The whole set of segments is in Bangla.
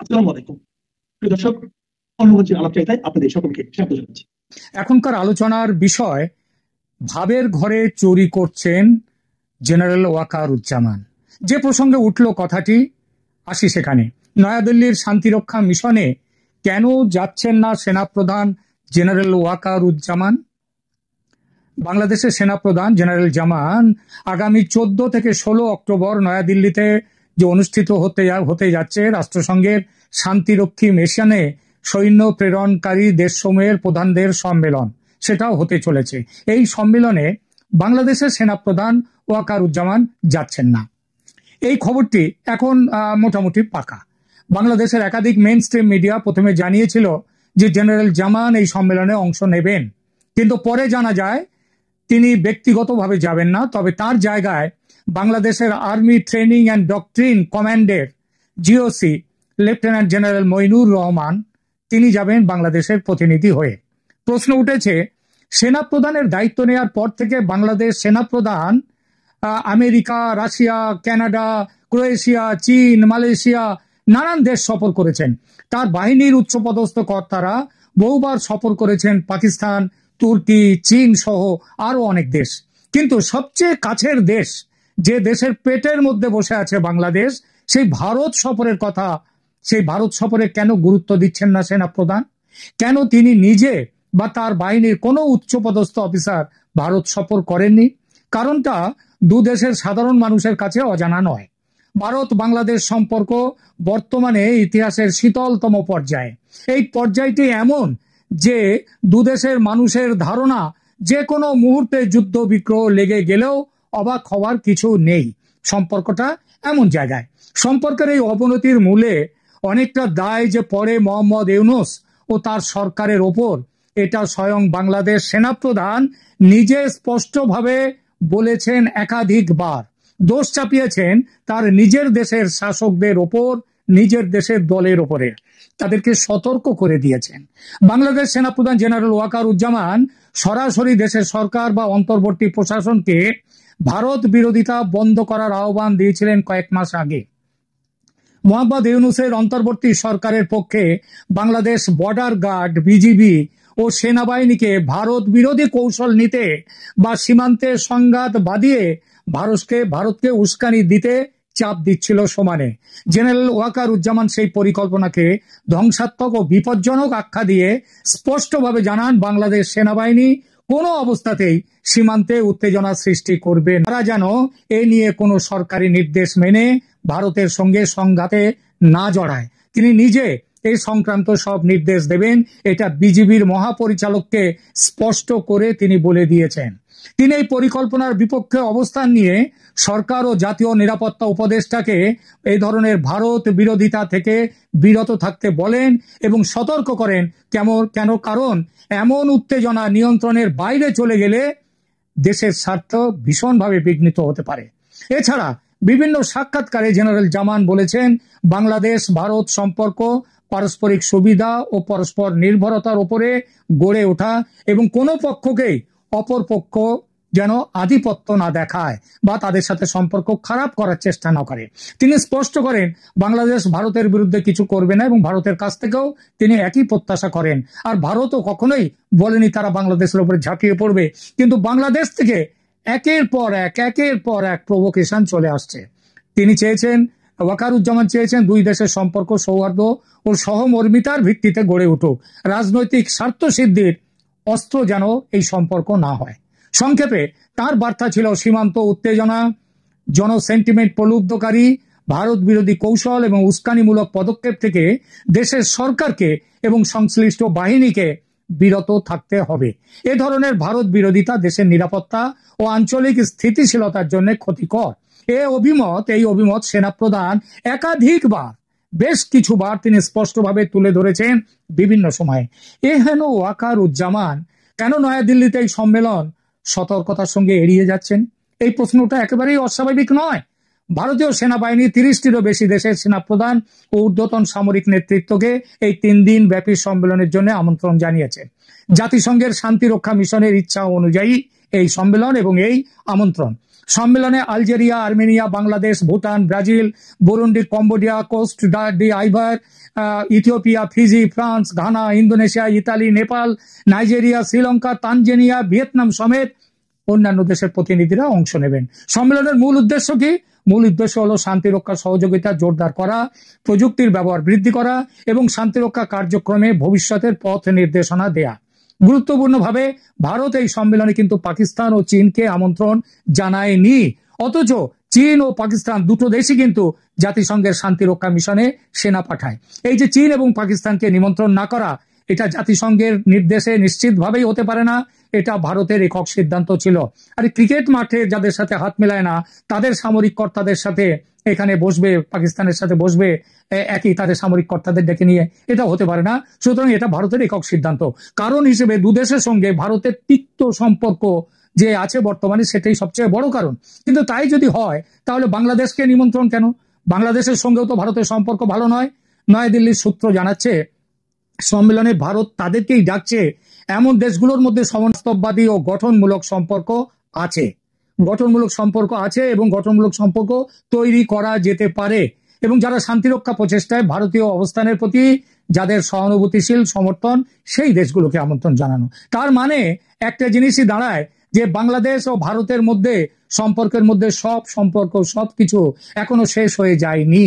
আসসালামু আলাইকুম প্রিয় দর্শক। অনুমোচন আলাপচারিতায় আপনাদের সকলকে স্বাগত জানাচ্ছি। এখনকার আলোচনার বিষয় ভাবের ঘরে চুরি করছেন জেনারেল ওয়াকারুজ্জামান। যে প্রসঙ্গে উঠল কথাটি, আসি সেখানে। নয়াদিল্লির শান্তিরক্ষা মিশনে কেন যাচ্ছেন না সেনাপ্রধান জেনারেল ওয়াকারুজ্জামান? বাংলাদেশের সেনাপ্রধান জেনারেল জামান আগামী 14 থেকে 16 অক্টোবর নয়াদিল্লিতে যে অনুষ্ঠিত হতে যাচ্ছে রাষ্ট্রসংঘের শান্তিরক্ষী মিশনে সৈন্য প্রেরণকারী দেশসমূহের প্রধানদের সম্মেলন, সেটাও হতে চলেছে। এই সম্মেলনে বাংলাদেশের সেনাপ্রধান ওয়াকারুজ্জামান যাচ্ছেন না। এই খবরটি এখন মোটামুটি পাকা। বাংলাদেশের একাধিক মেইন স্ট্রিম মিডিয়া প্রথমে জানিয়েছিল যে জেনারেল জামান এই সম্মেলনে অংশ নেবেন, কিন্তু পরে জানা যায় তিনি ব্যক্তিগতভাবে যাবেন না, তবে তার জায়গায় বাংলাদেশের আর্মি ট্রেনিং অ্যান্ড ডক্ট্রিন কমান্ডের GOC lieutenant general Moinur Rahman তিনি যাবেন বাংলাদেশের প্রতিনিধি হয়ে। প্রশ্ন উঠেছে, সেনাপ্রধানের দায়িত্ব নেওয়ার পর থেকে বাংলাদেশ সেনাপ্রধান আমেরিকা, রাশিয়া, কানাডা, ক্রোয়েশিয়া, চীন, মালয়েশিয়া নানান দেশ সফর করেছেন। তার বাহিনীর উচ্চপদস্থ কর্তারা বহুবার সফর করেছেন পাকিস্তান, তুর্কি, চীন সহ আরো অনেক দেশ। কিন্তু সবচেয়ে কাছের দেশ, যে দেশের পেটের মধ্যে বসে আছে বাংলাদেশ, সেই ভারত সফরের কথা, সেই ভারত সফরে কেন গুরুত্ব দিচ্ছেন না সেনাপ্রধান? কেন তিনি নিজে বা তার বাহিনীর কোনো উচ্চপদস্থ অফিসার ভারত সফর করেননি? কারণটা দু দেশের সাধারণ মানুষের কাছে অজানা নয়। ভারত বাংলাদেশ সম্পর্ক বর্তমানে ইতিহাসের শীতলতম পর্যায়ে। এই পর্যায়টি এমন যে দুদেশের মানুষের ধারণা যে কোনো মুহূর্তে যুদ্ধ বিগ্রহ লেগে গেলেও অবাক হওয়ার কিছু নেই। সম্পর্কটা এমন জায়গায়, সম্পর্কের এই অবনতির মূলে অনেকটা দায় যে পড়ে মোহাম্মদ ইউনূস ও তার সরকারের ওপর, এটা স্বয়ং বাংলাদেশ সেনাপ্রধান নিজে স্পষ্টভাবে বলেছেন। একাধিকবার দোষ চাপিয়েছেন তার নিজের দেশের শাসকদের ওপর, নিজের দেশের দলের ওপরে, তাদেরকে সতর্ক করে দিয়েছেন। বাংলাদেশ সেনাপ্রধান জেনারেল ওয়াকারুজ্জামান সরাসরি দেশের সরকার বা অন্তর্বর্তী প্রশাসনকে ভারত বিরোধিতা বন্ধ করার আহ্বান দিয়েছিলেন কয়েক মাস আগে। মোহাম্মদ ইউনূসের অন্তর্বর্তী সরকারের পক্ষে বাংলাদেশ বর্ডার গার্ড, বিজিবি ও সেনাবাহিনীকে ভারত বিরোধী কৌশল নিতে বা সীমান্তে সংঘাত বাঁধিয়ে ভারতকে উস্কানি দিতে চাপ দিচ্ছিল সমানে। জেনারেল ওয়াকারুজ্জামান সেই পরিকল্পনাকে ধ্বংসাত্মক ও বিপজ্জনক আখ্যা দিয়ে স্পষ্টভাবে জানান বাংলাদেশ সেনাবাহিনী কোনো অবস্থাতেই সীমান্তে উত্তেজনা সৃষ্টি করবে না, তারা যেন এ নিয়ে কোনো সরকারি নির্দেশ মেনে ভারতের সঙ্গে সংঘাতে না জড়ায়। তিনি নিজে এই সংক্রান্ত সব নির্দেশ দেবেন, এটা বিজিবির মহাপরিচালককে স্পষ্ট করে তিনি বলে দিয়েছেন। তিনি এই পরিকল্পনার বিপক্ষে অবস্থান নিয়ে সরকার ও জাতীয় নিরাপত্তা উপদেষ্টাকে এই ধরনের ভারত বিরোধিতা থেকে বিরত থাকতে বলেন এবং সতর্ক করেন। কারণ এমন উত্তেজনা নিয়ন্ত্রণের বাইরে চলে গেলে দেশের স্বার্থ ভীষণভাবে বিঘ্নিত হতে পারে। এছাড়া বিভিন্ন সাক্ষাৎকারে জেনারেল জামান বলেছেন, বাংলাদেশ ভারত সম্পর্ক পারস্পরিক সুবিধা ও পরস্পর নির্ভরতার উপরে গড়ে ওঠা এবং কোনো পক্ষকেই অপর পক্ষ যেন আধিপত্য না দেখায় বা তাদের সাথে সম্পর্ক খারাপ করার চেষ্টা না করে। তিনি স্পষ্ট করেন বাংলাদেশ ভারতের বিরুদ্ধে কিছু করবে না এবং ভারতের কাছ থেকেও তিনি একই প্রত্যাশা করেন। আর ভারতও কখনোই বলেনি তারা বাংলাদেশের উপরে ঝাঁপিয়ে পড়বে, কিন্তু বাংলাদেশ থেকে একের পর এক প্রভোকেশন চলে আসছে। তিনি চেয়েছেন, ওয়াকারুজ্জামান চেয়েছেন দুই দেশের সম্পর্ক সৌহার্দ্য ও সহমর্মিতার ভিত্তিতে গড়ে উঠুক, রাজনৈতিক স্বার্থ সিদ্ধির অস্ত্র যেন এই সম্পর্ক না হয়। সংক্ষেপে তার বার্তা ছিল সীমান্ত উত্তেজনা, জনসেন্টিমেন্ট প্রলুব্ধকারী ভারত বিরোধী কৌশল এবং উস্কানিমূলক পদক্ষেপ থেকে দেশের সরকারকে এবং সংশ্লিষ্ট বাহিনীকে বিরত থাকতে হবে। এ ধরনের ভারত বিরোধিতা দেশের নিরাপত্তা ও আঞ্চলিক স্থিতিশীলতার জন্য ক্ষতিকর। এই অভিমত সেনাপ্রধান একাধিকবার, বেশ কিছুবার তিনি স্পষ্টভাবে তুলে ধরেছেন বিভিন্ন সময়ে। হেন ওয়াকারুজ্জামান কেন নয়াদিল্লিতে এই সম্মেলন সতর্কতার সঙ্গে এড়িয়ে যাচ্ছেন? এই প্রশ্নটা একেবারেই অস্বাভাবিক নয়। ভারতীয় সেনাবাহিনী 30টিরও বেশি দেশের সেনাপ্রধান ও ঊর্ধ্বতন সামরিক নেতৃত্বকে এই 3 দিন ব্যাপী সম্মেলনের জন্য আমন্ত্রণ জানিয়েছে। জাতিসংঘের শান্তিরক্ষা মিশনের ইচ্ছা অনুযায়ী এই সম্মেলন এবং এই আমন্ত্রণ সম্মেলনে Algeria, Armenia, Bangladesh, Bhutan, Brazil, Burundi, Cambodia, Cote d' Ivoire, Ethiopia, Fiji, France, Ghana, Indonesia, Italy, Nepal, Nigeria, Sri Lanka, Tanzania, Vietnam সমেত অন্যান্য দেশের প্রতিনিধিরা অংশ নেবেন। সম্মেলনের মূল উদ্দেশ্য কি? মূল উদ্দেশ্য হলো শান্তিরক্ষা সহযোগিতা জোরদার করা, প্রযুক্তির ব্যবহার বৃদ্ধি করা এবং শান্তিরক্ষা কার্যক্রমে ভবিষ্যতের পথ নির্দেশনা দেয়া। গুরুত্বপূর্ণভাবে ভারত এই সম্মেলনে কিন্তু পাকিস্তান ও চীনকে আমন্ত্রণ জানায়নি, অথচ চীন ও পাকিস্তান দুটো দেশই কিন্তু জাতিসংঘের শান্তিরক্ষা মিশনে সেনা পাঠায়। এই যে চীন এবং পাকিস্তানকে নিমন্ত্রণ না করা, এটা জাতিসংঘের নির্দেশে নিশ্চিতভাবেই হতে পারে না, এটা ভারতের একক সিদ্ধান্ত ছিল। আর ক্রিকেট মাঠে যাদের সাথে হাত মেলায় না তাদের সামরিক কর্তাদের সাথে এখানে বসবে, পাকিস্তানের সাথে বসবে একই তাদের সামরিক কর্তাদের ডেকে নিয়ে, এটা হতে পারে না। সুতরাং এটা ভারতের একক সিদ্ধান্ত। কারণ হিসেবে দুদেশের সঙ্গে ভারতের তিক্ত সম্পর্ক যে আছে বর্তমানে, সেটাই সবচেয়ে বড় কারণ। কিন্তু তাই যদি হয় তাহলে বাংলাদেশকে নিমন্ত্রণ কেন? বাংলাদেশের সঙ্গেও তো ভারতের সম্পর্ক ভালো নয়। নয়াদিল্লির সূত্র জানাচ্ছে সম্মেলনে ভারত তাদেরকেই ডাকছে এমন দেশগুলোর মধ্যে সমাজতববাদী ও গঠনমূলক সম্পর্ক আছে, এবং গঠনমূলক সম্পর্ক তৈরি করা যেতে পারে, এবং যারা শান্তিরক্ষা প্রচেষ্টায় ভারতীয় অবস্থানের প্রতি যাদের সহানুভূতিশীল সমর্থন, সেই দেশগুলোকে আমন্ত্রণ জানানো। তার মানে একটা জিনিসই দাঁড়ায় যে বাংলাদেশ ও ভারতের মধ্যে সম্পর্কের মধ্যে সবকিছু এখনো শেষ হয়ে যায়নি।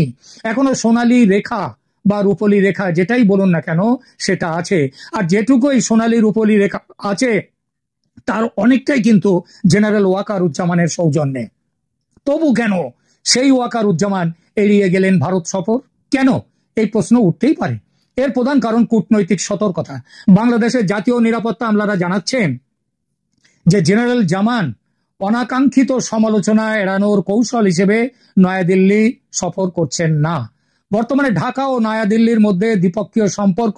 এখনো সোনালী রেখা বা রূপলী রেখা যেটাই বলুন না কেন সেটা আছে। আর যেটুকুই সোনালী রূপলী রেখা আছে তার অনেকটাই কিন্তু জেনারেল ওয়াকারুজ্জামানের সৌজন্যে। তবু কেন সেই ওয়াকারুজ্জামান এড়িয়ে গেলেন ভারত সফর? কেন? এই প্রশ্ন উঠতেই পারে। এর প্রধান কারণ কূটনৈতিক সতর্কতা। বাংলাদেশের জাতীয় নিরাপত্তা আমলারা জানাচ্ছেন যে জেনারেল জামান অনাকাঙ্ক্ষিত সমালোচনা এড়ানোর কৌশল হিসেবে নয়াদিল্লি সফর করছেন না। বর্তমানে ঢাকা ও নয়াদিল্লির মধ্যে দ্বিপক্ষীয় সম্পর্ক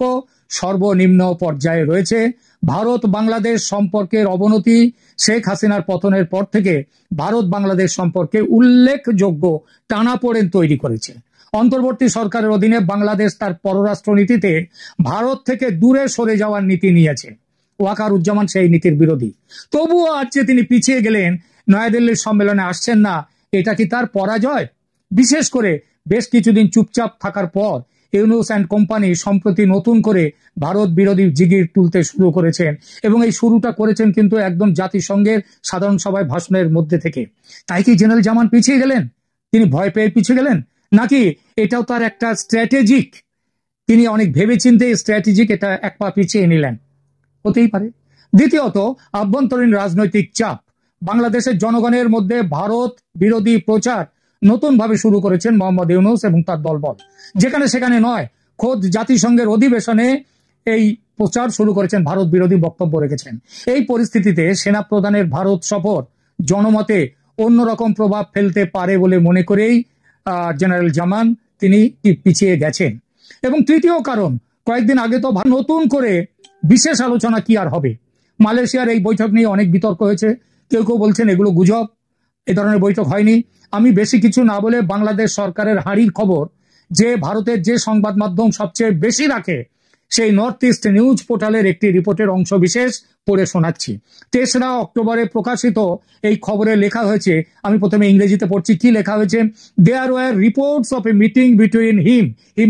সর্বনিম্ন পর্যায়ে রয়েছে। ভারত বাংলাদেশ সম্পর্কের অবনতি শেখ হাসিনার পতনের পর থেকে ভারত বাংলাদেশ সম্পর্কে উল্লেখযোগ্য টানাপোড়েন তৈরি করেছে। অন্তর্বর্তী সরকারের অধীনে বাংলাদেশ তার পররাষ্ট্রনীতিতে ভারত থেকে দূরে সরে যাওয়ার নীতি নিয়েছে। ওয়াকারুজ্জামান সেই নীতির বিরোধী। তবুও আজ যে তিনি পিছিয়ে গেলেন, নয়াদিল্লির সম্মেলনে আসছেন না, এটা কি তার পরাজয়? বিশেষ করে বেশ কিছুদিন চুপচাপ থাকার পর ইউনুস অ্যান্ড কোম্পানি সম্প্রতি নতুন করে ভারত বিরোধী জিগির তুলতে শুরু করেছেন, এবং এই শুরুটা করেছেন কিন্তু একদম জাতিসংঘের সাধারণ সভায় ভাষণের মধ্যে থেকে। তাই কি জেনারেল জামান পিছিয়ে গেলেন? তিনি ভয় পেয়ে পিছিয়ে গেলেন, নাকি এটাও তার একটা স্ট্র্যাটেজিক, তিনি অনেক ভেবেচিন্তে স্ট্র্যাটেজিক এটা এক পা পিছিয়ে নিলেন? হতেই পারে। দ্বিতীয়ত, আভ্যন্তরীণ রাজনৈতিক চাপ। বাংলাদেশের জনগণের মধ্যে ভারত বিরোধী প্রচার নতুনভাবে শুরু করেছেন মোহাম্মদ ইউনুস এবং তার দলবল। যেখানে সেখানে নয়, খোদ জাতিসংঘের অধিবেশনে এই প্রচার শুরু করেছেন, ভারত বিরোধী বক্তব্য রেখেছেন। এই পরিস্থিতিতে সেনা প্রধানের ভারত সফর জনমতে অন্যরকম প্রভাব ফেলতে পারে বলে মনে করেই জেনারেল জামান তিনি পিছিয়ে গেছেন। এবং তৃতীয় কারণ, কয়েকদিন আগে তো নতুন করে বিশেষ আলোচনা কি আর হবে? মালয়েশিয়ার এই বৈঠক নিয়ে অনেক বিতর্ক হয়েছে। কেউ কেউ বলছেন এগুলো গুজব, এ ধরনের বৈঠক হয়নি। আমি বেশি কিছু না বলে বাংলাদেশ সরকারের হাঁড়ির খবর যে ভারতের যে সংবাদ মাধ্যম সবচেয়ে বেশি রাখে, সেই নর্থ ইস্ট নিউজ পোর্টালের একটি রিপোর্টের অংশ বিশেষ পড়ে শোনাচ্ছি। 3রা অক্টোবরে প্রকাশিত এই খবরে লেখা হয়েছে, আমি প্রথমে ইংরেজিতে পড়ছি কি লেখা হয়েছে। There were reports of a meeting between him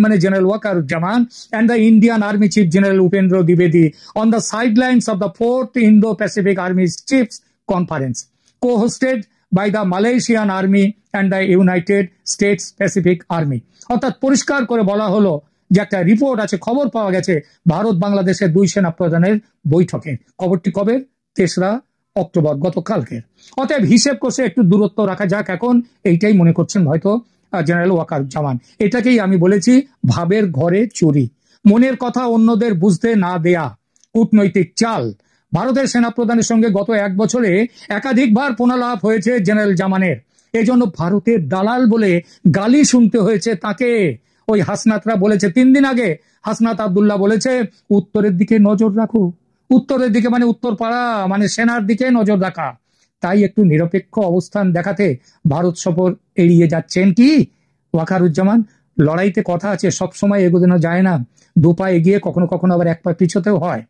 মানে general Wakeruzzaman and the Indian Army Chief General Upendra Dwivedi on the sidelines of the 4th Indo-Pacific Army Chiefs Conference, co-hosted by the Malaysian Army and the United States Pacific Army। অর্থাৎ পরিষ্কার করে বলা হলো যে একটা রিপোর্ট আছে, খবর পাওয়া গেছে ভারত বাংলাদেশের 2 সেনা প্রধানের বৈঠকে। খবরটি কবে? 3রা অক্টোবর, গতকালকে। অতএব হিসেব কষে একটু দূরত্ব রাখা যাক এখন, এইটাই মনে করছেন হয়তো জেনারেল ওয়াকারুজ্জামান। এটাকেই আমি বলেছি ভাবের ঘরে চুরি, মনের কথা অন্যদের বুঝতে না দেয়া, কূটনৈতিক চাল। ভারতের সেনাপ্রধানের সঙ্গে গত 1 বছরে একাধিকবার পুনরালাপ হয়েছে জেনারেল জামানের। এজন্য ভারতের দালাল বলে গালি শুনতে হয়েছে তাকে। ওই হাসনাতরা বলেছে 3 দিন আগে, হাসনাত আব্দুল্লাহ বলেছে উত্তরের দিকে নজর রাখো। উত্তরের দিকে মানে উত্তরপাড়া, মানে সেনার দিকে নজর রাখা। তাই একটু নিরপেক্ষ অবস্থান দেখাতে ভারত সফর এড়িয়ে যাচ্ছেন কি ওয়াকারুজ্জামান? লড়াইতে কথা আছে, সবসময় এগোনো যায় না, 2 পা এগিয়ে কখনো কখনো আবার 1 পা পিছোতেও হয়।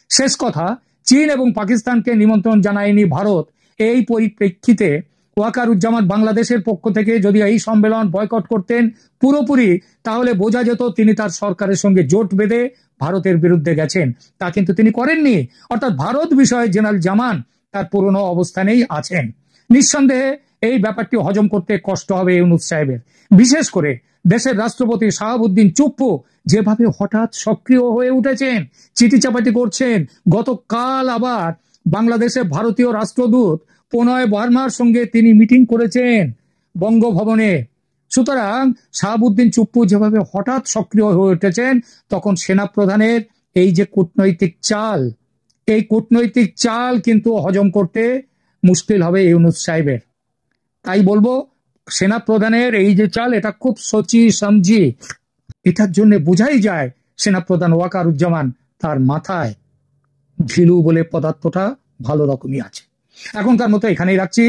শেষ কথা, চীন এবং পাকিস্তানকে নিমন্ত্রণ জানায়নি ভারত। এই পরিপ্রেক্ষিতে ওয়াকারুজ্জামান বাংলাদেশের পক্ষ থেকে যদি এই সম্মেলন বয়কট করতেন পুরোপুরি, তাহলে বোঝা যেত তিনি তার সরকারের সঙ্গে জোট বেঁধে ভারতের বিরুদ্ধে গেছেন। তা কিন্তু তিনি করেননি। অর্থাৎ ভারত বিষয়ে জেনারেল জামান তার পুরনো অবস্থানেই আছেন। নিঃসন্দেহে এই ব্যাপারটি হজম করতে কষ্ট হবে ইউনূস সাহেবের। বিশেষ করে দেশের রাষ্ট্রপতি শাহাবুদ্দিন চুপ্পু যেভাবে হঠাৎ সক্রিয় হয়ে উঠেছেন, চিঠিচাপাটি করছেন। গতকাল আবার বাংলাদেশে ভারতীয় রাষ্ট্রদূত প্রণয় বর্মার সঙ্গে তিনি মিটিং করেছেন বঙ্গভবনে। সুতরাং শাহাবুদ্দিন চুপ্পু যেভাবে হঠাৎ সক্রিয় হয়ে উঠেছেন, তখন সেনাপ্রধানের এই যে কূটনৈতিক চাল, এই কূটনৈতিক চাল কিন্তু হজম করতে মুশকিল হবে ইউনূস সাহেবের। তাই বলবো, সেনাপ্রধানের এই যে চাল, এটা খুব সোচি সমঝি। এটার জন্য বোঝাই যায় সেনাপ্রধান ওয়াকারুজ্জামান তার মাথায় ঘিলু বলে পদার্থটা ভালো রকমই আছে। এখনকার মতো এখানেই রাখছি।